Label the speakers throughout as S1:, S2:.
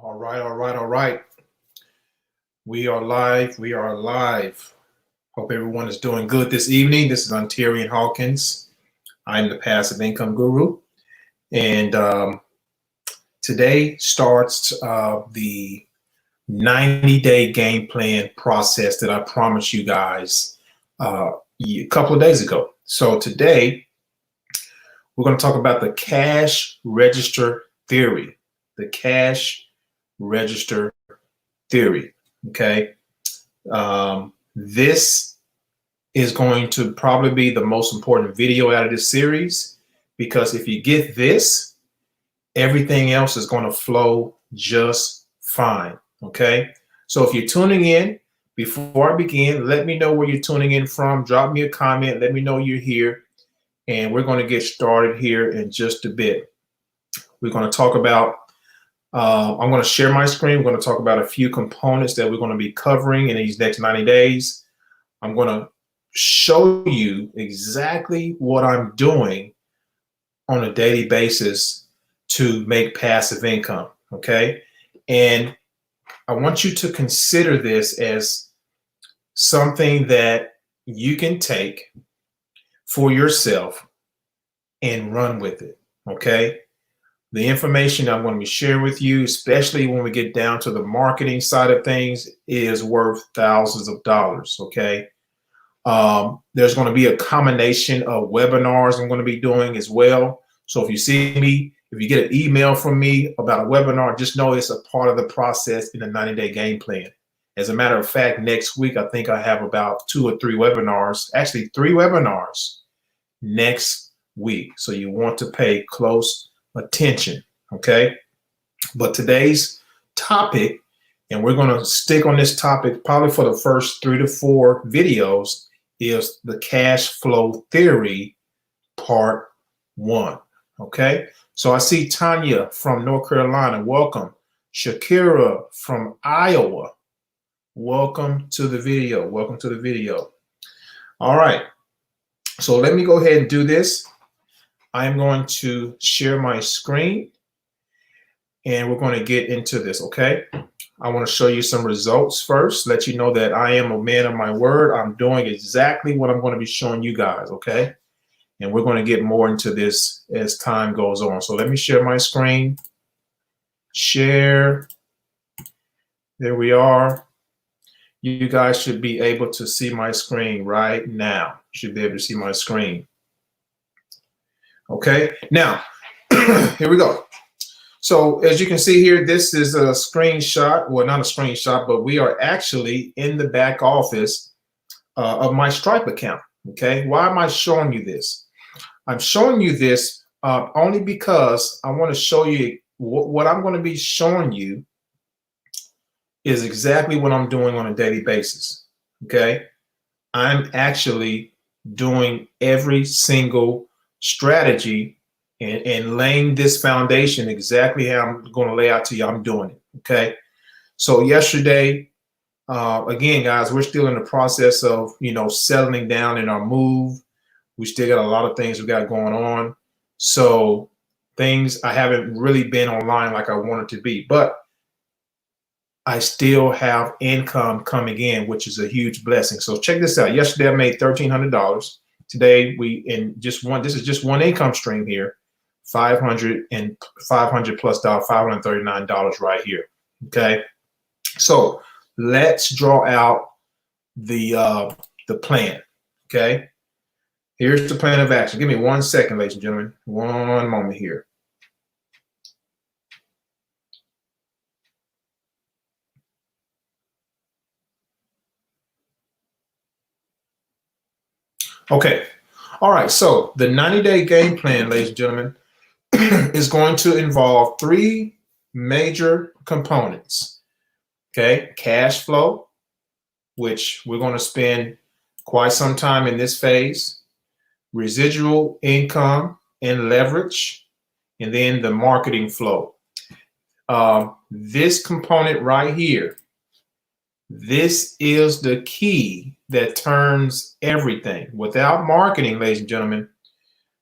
S1: All right, all right, all right. We are live. We are live. Hope everyone is doing good this evening. This is Ontarian Hawkins. I'm the passive income guru. And today starts the 90-day game plan process that I promised you guys a couple of days ago. So today we're going to talk about the cash register theory. The cash register theory. Okay. This is going to probably be the most important video out of this series, because if you get this, everything else is going to flow just fine. Okay. So if you're tuning in, before I begin, let me know where you're tuning in from. Drop me a comment. Let me know you're here. And we're going to get started here in just a bit. We're going to talk about I'm going to share my screen. We're going to talk about a few components that we're going to be covering in these next 90 days. I'm going to show you exactly what I'm doing on a daily basis to make passive income, okay? And I want you to consider this as something that you can take for yourself and run with it, okay? The information I'm going to be sharing with you, especially when we get down to the marketing side of things, is worth thousands of dollars, okay? There's going to be a combination of webinars I'm going to be doing as well. So if you see me, if you get an email from me about a webinar, just know it's a part of the process in the 90-day game plan. As a matter of fact, next week, I think I have about 2 or 3 webinars, actually 3 webinars next week. So you want to pay close attention, okay? But today's topic, and we're going to stick on this topic probably for the first 3 to 4 videos, is the cash flow theory part 1, okay? So I see Tanya from North Carolina, welcome. Shakira from Iowa, welcome to the video. Welcome to the video. All right, so let me go ahead and do this. I'm going to share my screen and we're going to get into this, okay? I want to show you some results first, let you know that I am a man of my word. I'm doing exactly what I'm going to be showing you guys, okay? And we're going to get more into this as time goes on. So let me share my screen. Share. There we are. You guys should be able to see my screen right now. Should be able to see my screen. Okay, now, here we go. So as you can see here, this is a screenshot. Well, not a screenshot, but we are actually in the back office of my Stripe account. Okay, why am I showing you this? I'm showing you this only because I want to show you what I'm going to be showing you is exactly what I'm doing on a daily basis. Okay, I'm actually doing every single strategy and laying this foundation exactly how I'm going to lay out to you. I'm doing it. Okay. So yesterday, again, guys, we're still in the process of, settling down in our move. We still got a lot of things we got going on. So I haven't really been online like I wanted to be, but I still have income coming in, which is a huge blessing. So check this out. Yesterday I made $1,300. Today this is just one income stream here, $500 plus $539 right here. Okay, so let's draw out the plan. Okay, here's the plan of action. Give me 1 second, ladies and gentlemen. One moment here. Okay. All right. So the 90-day game plan, ladies and gentlemen, is going to involve 3 major components. Okay. Cash flow, which we're going to spend quite some time in this phase, residual income and leverage, and then the marketing flow. This component right here, this is the key that turns everything. Without marketing, ladies and gentlemen,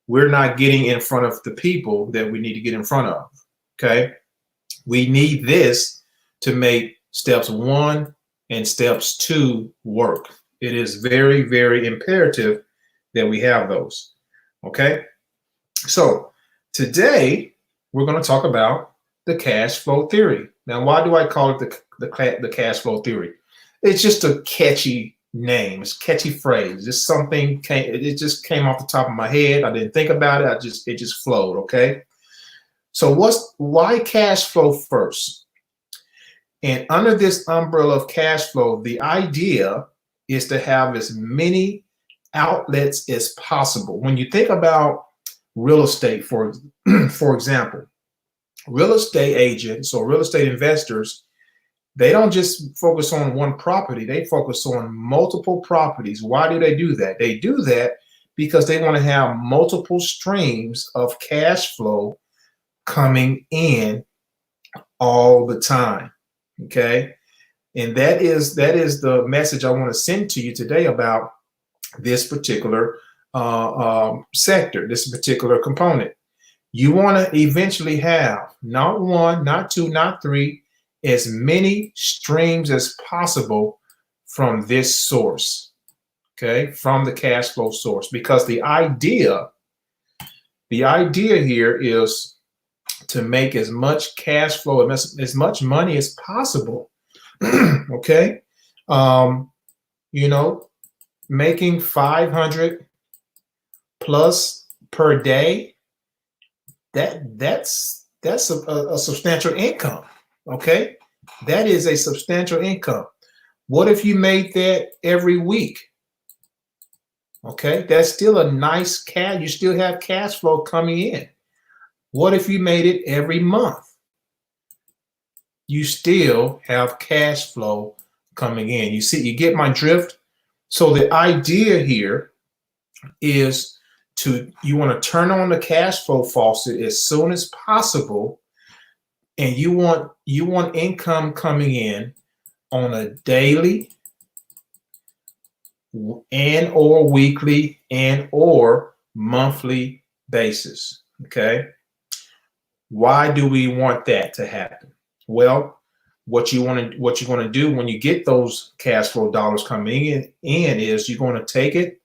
S1: we're not getting in front of the people that we need to get in front of. Okay. We need this to make steps 1 and steps 2 work. It is very, very imperative that we have those. Okay. So today we're going to talk about the cash flow theory. Now, why do I call it the cash flow theory? It's just a catchy name. It's a catchy phrase. It's something it just came off the top of my head. I didn't think about it. It just flowed. Okay. So why cash flow first? And under this umbrella of cash flow, the idea is to have as many outlets as possible. When you think about real estate, for example, real estate agents or real estate investors, they don't just focus on one property. They focus on multiple properties. Why do they do that? They do that because they want to have multiple streams of cash flow coming in all the time. Okay. And that is the message I want to send to you today about this particular sector, this particular component. You want to eventually have not 1, not 2, not 3, as many streams as possible from this source, okay, from the cash flow source, because the idea here is to make as much cash flow, as much money as possible. Okay. You know, making 500 plus per day, that's a substantial income. Okay. That is a substantial income. What if you made that every week? Okay. That's still a nice you still have cash flow coming in. What if you made it every month? You still have cash flow coming in. You see, you get my drift? So the idea here is you want to turn on the cash flow faucet as soon as possible, and you want income coming in on a daily and or weekly and or monthly basis. Okay. Why do we want that to happen? Well, what you're going to do when you get those cash flow dollars coming in is you're going to take it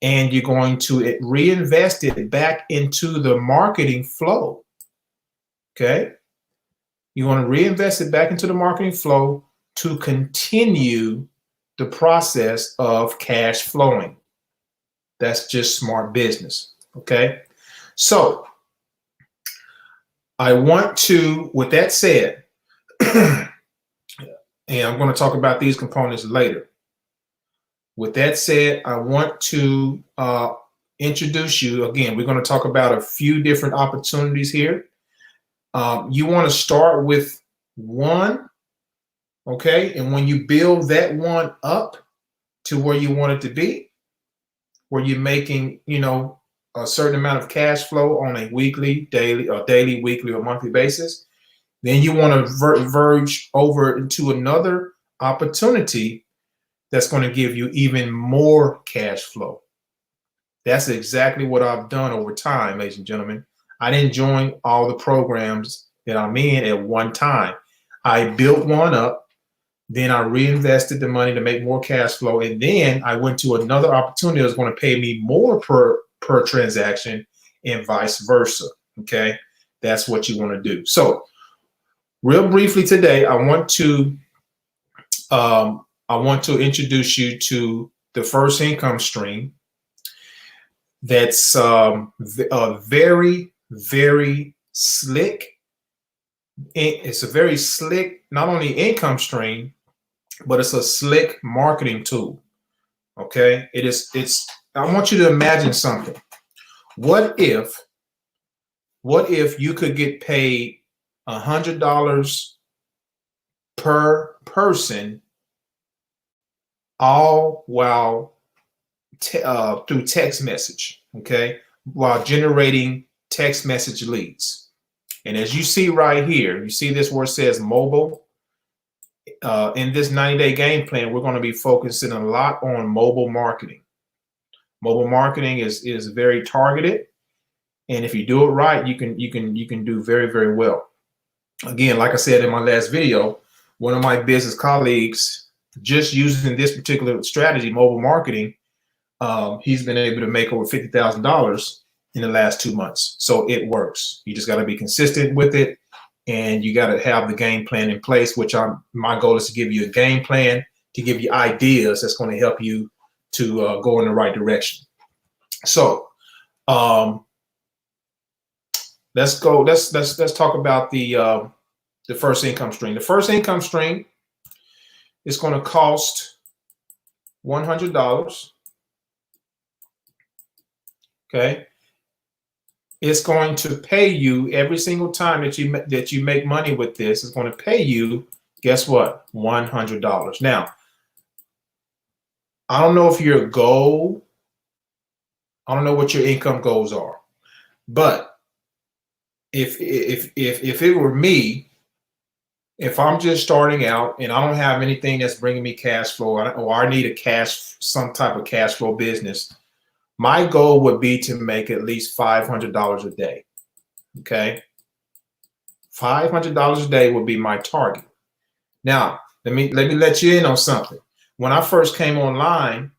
S1: and you're going to reinvest it back into the marketing flow. Okay. You want to reinvest it back into the marketing flow to continue the process of cash flowing. That's just smart business. Okay. So I want to, with that said, and I'm going to talk about these components later. With that said, I want to introduce you again. We're going to talk about a few different opportunities here. You want to start with one, okay? And when you build that one up to where you want it to be, where you're making, a certain amount of cash flow on a weekly, daily, weekly, or monthly basis, then you want to verge over into another opportunity that's going to give you even more cash flow. That's exactly what I've done over time, ladies and gentlemen. I didn't join all the programs that I'm in at one time. I built one up, then I reinvested the money to make more cash flow, and then I went to another opportunity that's going to pay me more per transaction, and vice versa. Okay, that's what you want to do. So, real briefly today, I want to introduce you to the first income stream. That's a very, very slick. It's a very slick, not only income stream, but it's a slick marketing tool. Okay, I want you to imagine something. What if you could get paid $100 per person, all while through text message, okay, while generating text message leads? And as you see right here, you see this where it says mobile. In this 90-day game plan, we're going to be focusing a lot on mobile marketing. Mobile marketing is very targeted, and if you do it right, you can do very, very well. Again, like I said in my last video, one of my business colleagues, just using this particular strategy, mobile marketing, he's been able to make over $50,000 in the last 2 months. So it works. You just got to be consistent with it, and you got to have the game plan in place, which my goal is to give you a game plan, to give you ideas that's going to help you to go in the right direction. So let's go. Let's talk about the first income stream. The first income stream is going to cost $100. Okay, it's going to pay you every single time that you make money with this. It's going to pay you, guess what? $100. Now, I don't know if your goal, I don't know what your income goals are, but if it were me, if I'm just starting out and I don't have anything that's bringing me cash flow, or I need some type of cash flow business, my goal would be to make at least $500 a day. Okay, $500 a day would be my target. Now, let me let you in on something. When I first came online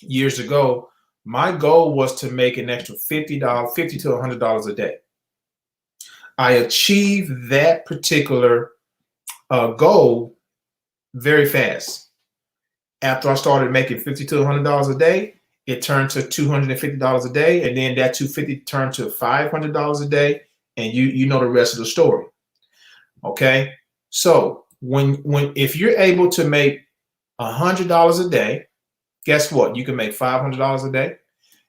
S1: years ago, my goal was to make an extra $50 to $100 a day. I achieved that particular goal very fast. After I started making $50 to $100 a day, it turned to $250 a day, and then that $250 turned to $500 a day, and you know the rest of the story. Okay, so if you're able to make $100 a day, guess what? You can make $500 a day.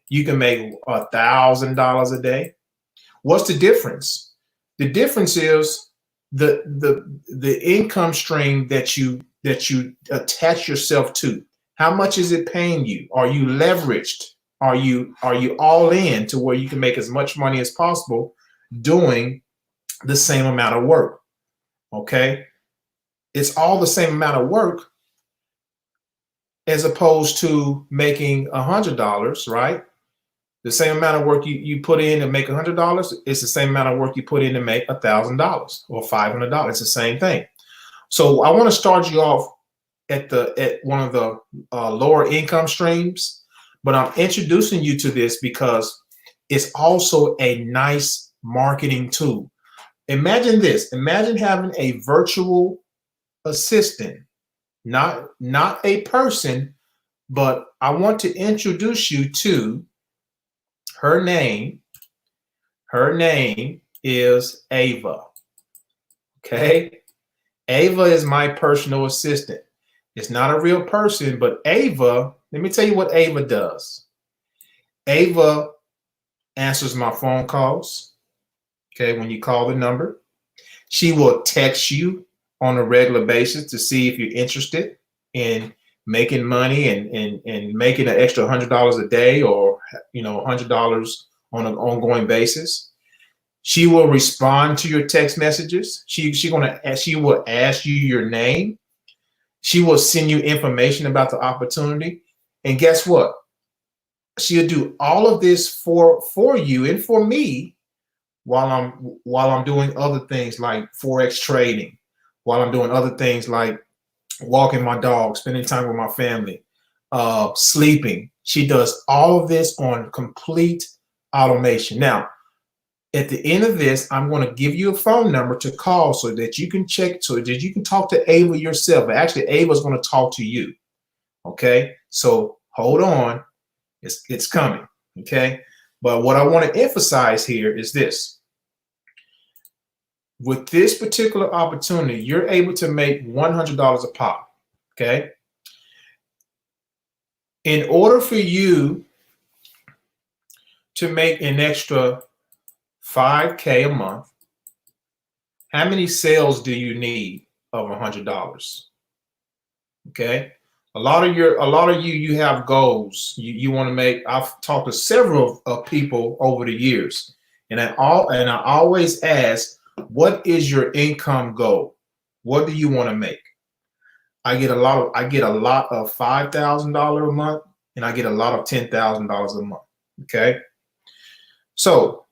S1: You can make $1,000 a day. What's the difference? The difference is the income stream that you attach yourself to. How much is it paying you? Are you leveraged? Are you all in to where you can make as much money as possible doing the same amount of work? Okay, it's all the same amount of work, as opposed to making $100, right? The same amount of work you put in to make $100, it's the same amount of work you put in to make $1,000 or $500. It's the same thing. So I want to start you off at one of the lower income streams, but I'm introducing you to this because it's also a nice marketing tool. Imagine this. Imagine having a virtual assistant, not a person, but I want to introduce you to her name. Her name is Ava. Okay, Ava is my personal assistant. It's not a real person, but Ava, let me tell you what Ava does. Ava answers my phone calls. Okay, when you call the number, she will text you on a regular basis to see if you're interested in making money and making an extra $100 a day, or $100 on an ongoing basis. She will respond to your text messages. She will ask you your name. She will send you information about the opportunity. And guess what? She'll do all of this for you and for me while I'm doing other things like Forex trading, while I'm doing other things like walking my dog, spending time with my family, sleeping. She does all of this on complete automation. Now, at the end of this, I'm going to give you a phone number to call so that you can talk to Ava yourself. Actually, Ava's going to talk to you. Okay, so hold on, it's coming. Okay, but what I want to emphasize here is this. With this particular opportunity, you're able to make $100 a pop. Okay, in order for you to make an extra $5K a month, how many sales do you need of $100? Okay, a lot of you have goals. You want to make. I've talked to several people over the years, and I always ask, what is your income goal? What do you want to make? I get a lot of $5,000 a month, and I get a lot of $10,000 a month. Okay, so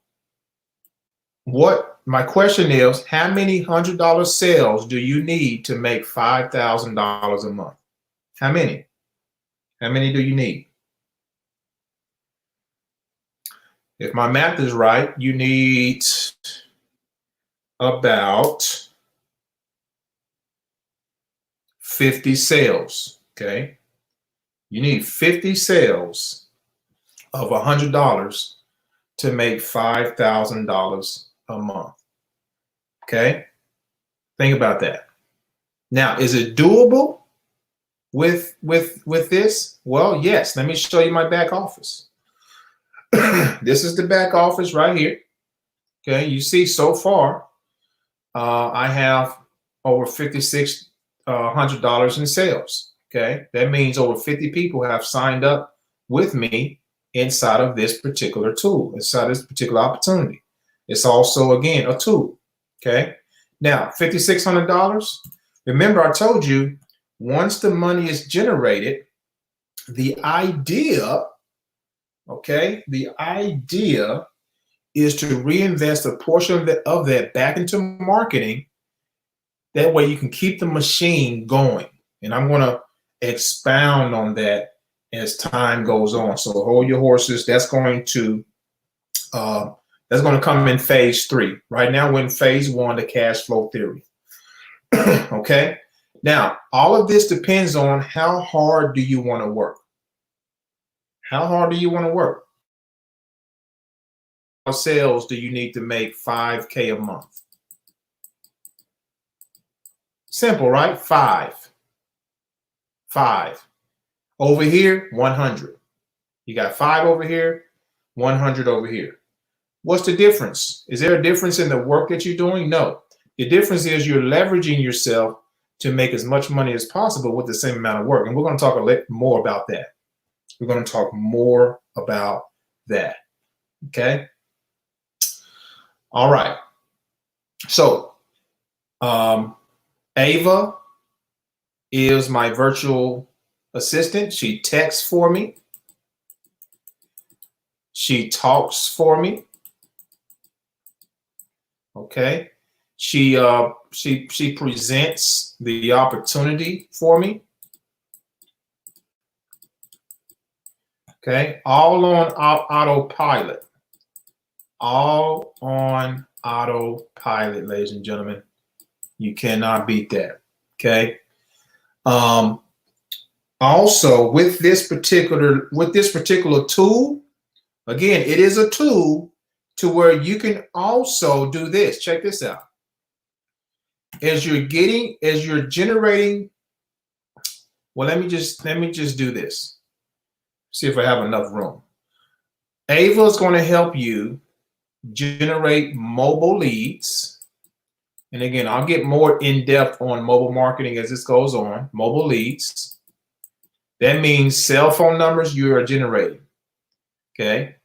S1: what my question is, how many $100 sales do you need to make $5,000 a month? How many? How many do you need? If my math is right, you need about 50 sales, okay? You need 50 sales of $100 to make $5,000 a month, okay? Think about that. Now, is it doable with this? Well, yes. Let me show you my back office. This is the back office right here. Okay, you see so far, I have over $5,600 in sales. Okay, that means over 50 people have signed up with me inside of this particular tool, inside this particular opportunity. It's also, again, a tool. Okay, now $5,600. Remember, I told you once the money is generated, the idea, okay, the idea is to reinvest a portion of that back into marketing. That way you can keep the machine going. And I'm going to expound on that as time goes on. So hold your horses. That's going to come in phase 3. Right now we're in phase 1, the cash flow theory. Okay. Now, all of this depends on how hard do you want to work? How hard do you want to work? How much sales do you need to make $5K a month? Simple, right? 5. Over here, 100. You got 5 over here, 100 over here. What's the difference? Is there a difference in the work that you're doing? No. The difference is you're leveraging yourself to make as much money as possible with the same amount of work. And we're going to talk a little more about that. We're going to talk more about that. Okay. All right. So, Ava is my virtual assistant. She texts for me. She talks for me. Okay. She presents the opportunity for me. Okay. All on autopilot. All on autopilot, ladies and gentlemen. You cannot beat that. Okay. Also, with this particular tool, again, it is a tool to where you can also do this. Check this out. As you're generating, well, let me just do this. See if I have enough room. Ava is going to help you generate mobile leads. And again, I'll get more in depth on mobile marketing as this goes on. Mobile leads. That means cell phone numbers you are generating. Okay.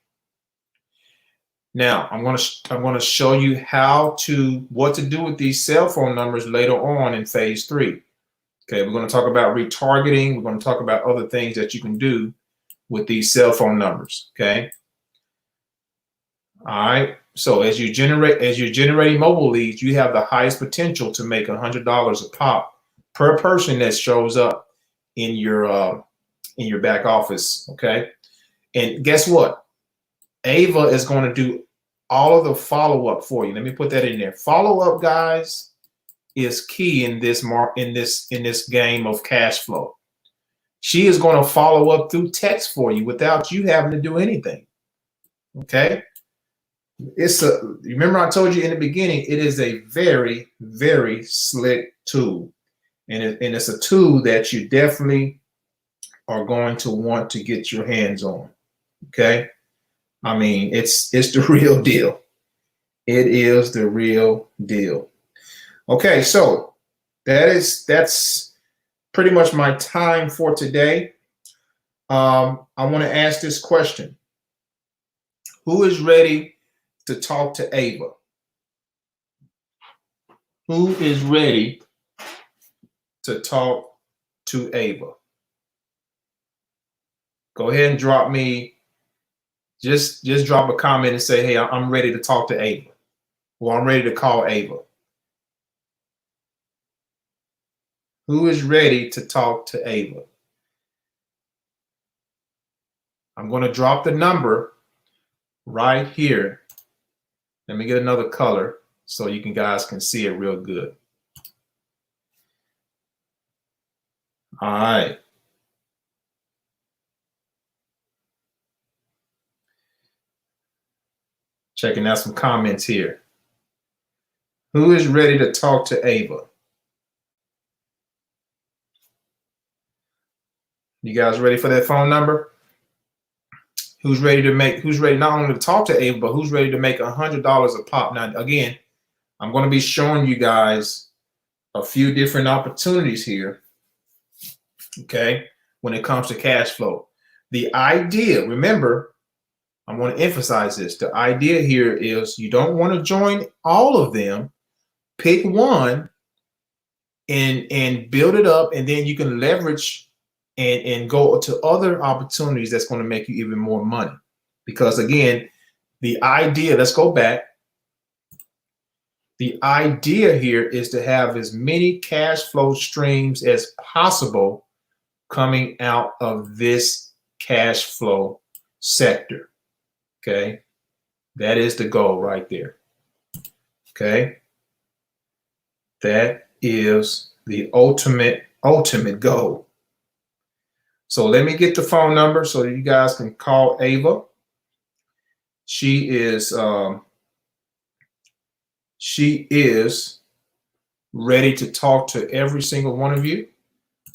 S1: Now I'm going to show you what to do with these cell phone numbers later on in phase 3. Okay, we're going to talk about retargeting. We're going to talk about other things that you can do with these cell phone numbers. Okay. All right. So as you're generating mobile leads, you have the highest potential to make $100 a pop per person that shows up in your back office. Okay. And guess what? Ava is going to do all of the follow-up for you. Let me put that in there. Follow-up, guys, is key in this game of cash flow. She is going to follow up through text for you without you having to do anything. Okay? Remember I told you in the beginning, it is a very, very slick tool. And it's a tool that you definitely are going to want to get your hands on. Okay? I mean, it's the real deal. It is the real deal. Okay, so that's pretty much my time for today. I want to ask this question. Who is ready to talk to Ava? Who is ready to talk to Ava? Go ahead and drop me. Just drop a comment and say, hey, I'm ready to talk to Ava. Well, I'm ready to call Ava. Who is ready to talk to Ava? I'm going to drop the number right here. Let me get another color so you guys can see it real good. All right. Checking out some comments here. Who is ready to talk to Ava? You guys ready for that phone number? Who's ready not only to talk to Ava, but who's ready to make $100 a pop? Now, again, I'm going to be showing you guys a few different opportunities here, okay, when it comes to cash flow. The idea, remember, I want to emphasize this. The idea here is you don't want to join all of them. Pick one and build it up, and then you can leverage and go to other opportunities that's going to make you even more money. Because again, the idea, let's go back. The idea here is to have as many cash flow streams as possible coming out of this cash flow sector. Okay, that is the goal right there. Okay, that is the ultimate goal. So let me get the phone number so that you guys can call Ava. She is ready to talk to every single one of you.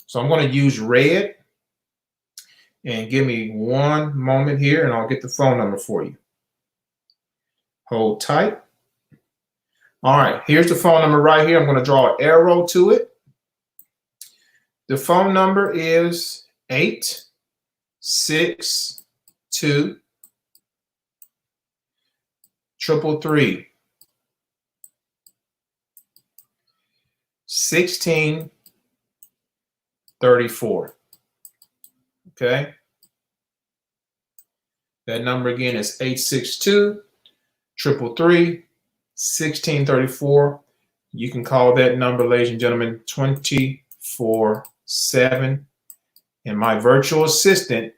S1: So I'm going to use red, and give me one moment here and I'll get the phone number for you. Hold tight. All right, here's the phone number right here. I'm going to draw an arrow to it. The phone number is 862 333 1634. Okay. That number again is 862 333 1634. You can call that number, ladies and gentlemen, 24/7. And my virtual assistant,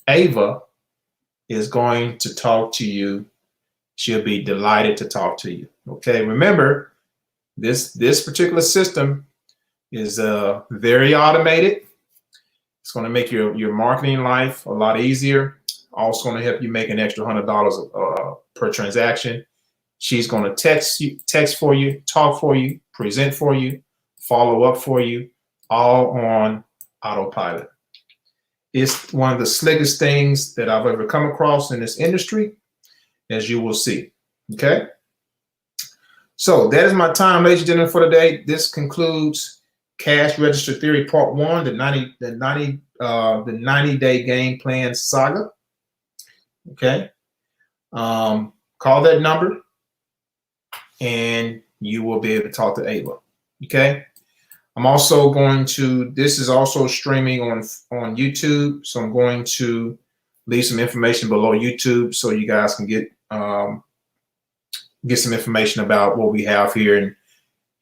S1: Ava, is going to talk to you. She'll be delighted to talk to you. Okay, remember, this particular system is very automated. It's going to make your marketing life a lot easier. Also going to help you make an extra $100 per transaction. She's going to text for you, talk for you, present for you, follow up for you, all on autopilot. It's one of the slickest things that I've ever come across in this industry, as you will see. Okay. So that is my time, ladies and gentlemen, for today. This concludes Cash Register Theory Part 1, the 90-day game plan saga. Okay. Call that number and you will be able to talk to Ava. Okay. I'm also going to, this is also streaming on YouTube. So I'm going to leave some information below YouTube so you guys can get some information about what we have here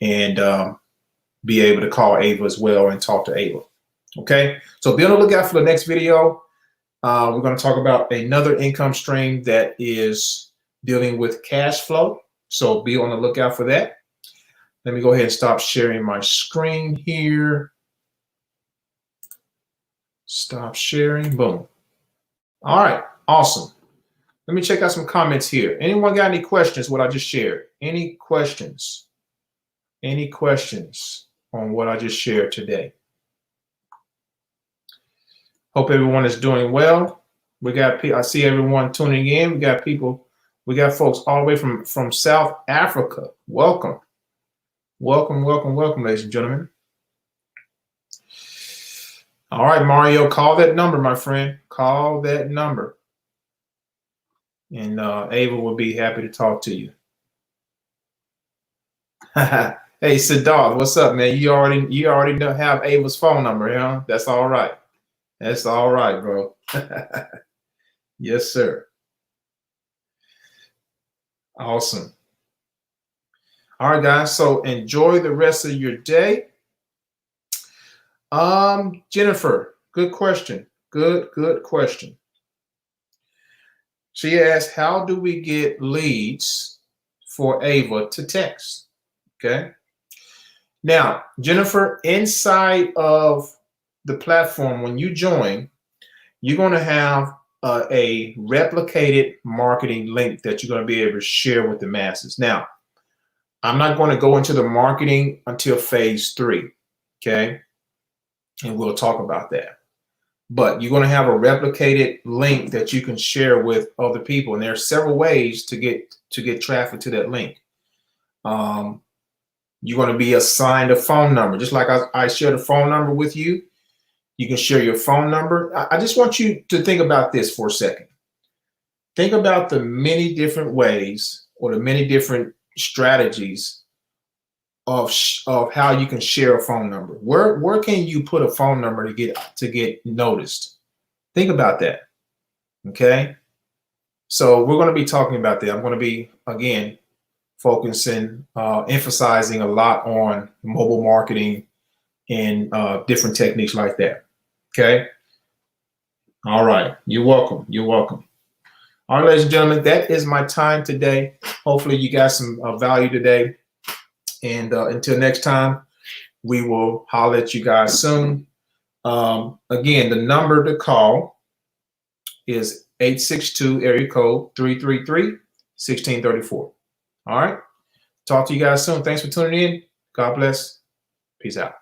S1: and be able to call Ava as well and talk to Ava. Okay. So be on the lookout for the next video. We're going to talk about another income stream that is dealing with cash flow. So be on the lookout for that. Let me go ahead and stop sharing my screen here. Stop sharing. Boom. All right. Awesome. Let me check out some comments here. Anyone got any questions what I just shared? Any questions? Any questions on what I just shared today? Hope everyone is doing well. I see everyone tuning in. We got folks all the way from South Africa. Welcome. Welcome, welcome, welcome, ladies and gentlemen. All right, Mario, call that number, my friend. Call that number. And Ava will be happy to talk to you. Hey, Siddharth, what's up, man? You already have Ava's phone number, huh? That's all right. That's all right, bro. Yes, sir. Awesome. All right, guys. So enjoy the rest of your day. Jennifer, good question. Good question. She asked, how do we get leads for Ava to text? Okay. Now, Jennifer, inside of the platform, when you join, you're going to have a replicated marketing link that you're going to be able to share with the masses. Now, I'm not going to go into the marketing until phase 3. Okay. And we'll talk about that. But you're going to have a replicated link that you can share with other people. And there are several ways to get traffic to that link. You're going to be assigned a phone number. Just like I shared a phone number with you, you can share your phone number. I just want you to think about this for a second. Think about the many different ways or the many different strategies of how you can share a phone number. Where can you put a phone number to get noticed? Think about that. Okay. So we're going to be talking about that. I'm going to be, again, focusing, emphasizing a lot on mobile marketing and different techniques like that. Okay. All right. You're welcome. You're welcome. All right, ladies and gentlemen, that is my time today. Hopefully you got some value today. And until next time, we will holler at you guys soon. Again, the number to call is 862 area code 333-1634. All right. Talk to you guys soon. Thanks for tuning in. God bless. Peace out.